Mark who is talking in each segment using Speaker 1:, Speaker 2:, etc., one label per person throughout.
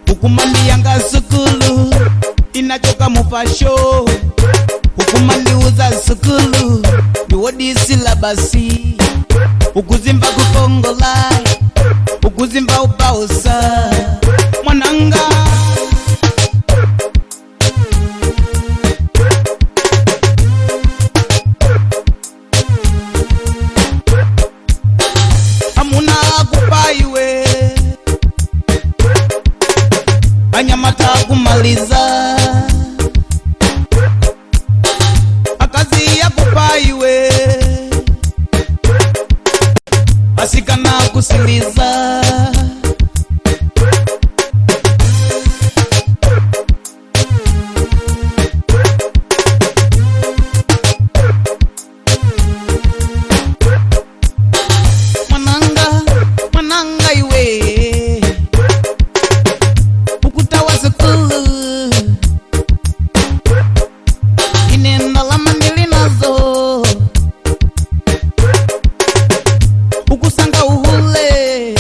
Speaker 1: Hukumandi yanga sukulu inachoka mufasho. Hukumandi uza sukulu niwodi silabasi. Ukuzimba kukongola ukuzimba upausa mwananga. Amuna kupaiwe anyamata kumaliza akazi ya kupaiwe asikana kusiliza. Mwananga iwe ukutawa sukulu inenda lama ndili nazo ukusanga uhule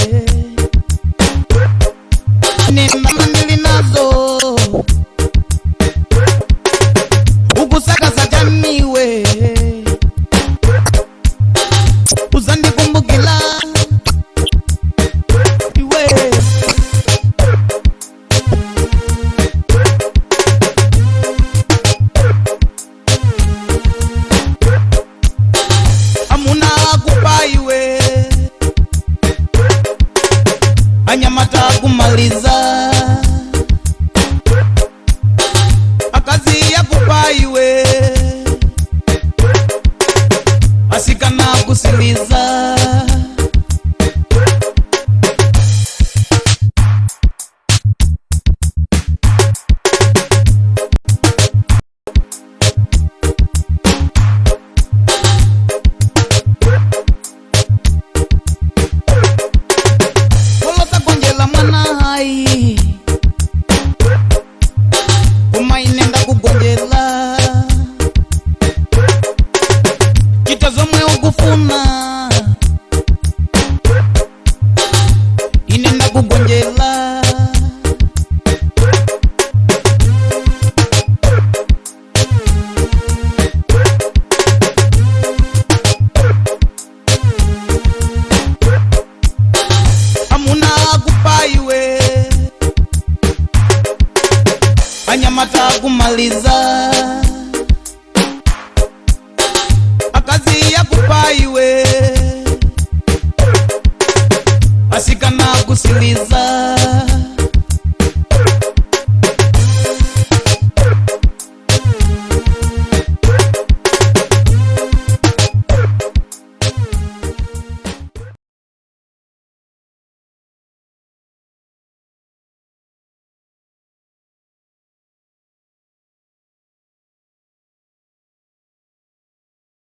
Speaker 1: inenda lama ndili nazo ukusaka sajamiwe uzandi kumbukila iwe. Amuna kupaiwe anyamata kumaliza akazi ya kupaiwe asikana kusiliza. Umainenda kugonjela kitazomwe ukufuna inenda kugonjela amuna kupaiwe anyamata kumaliza akazi ya kupaiwe asikana kusiliza.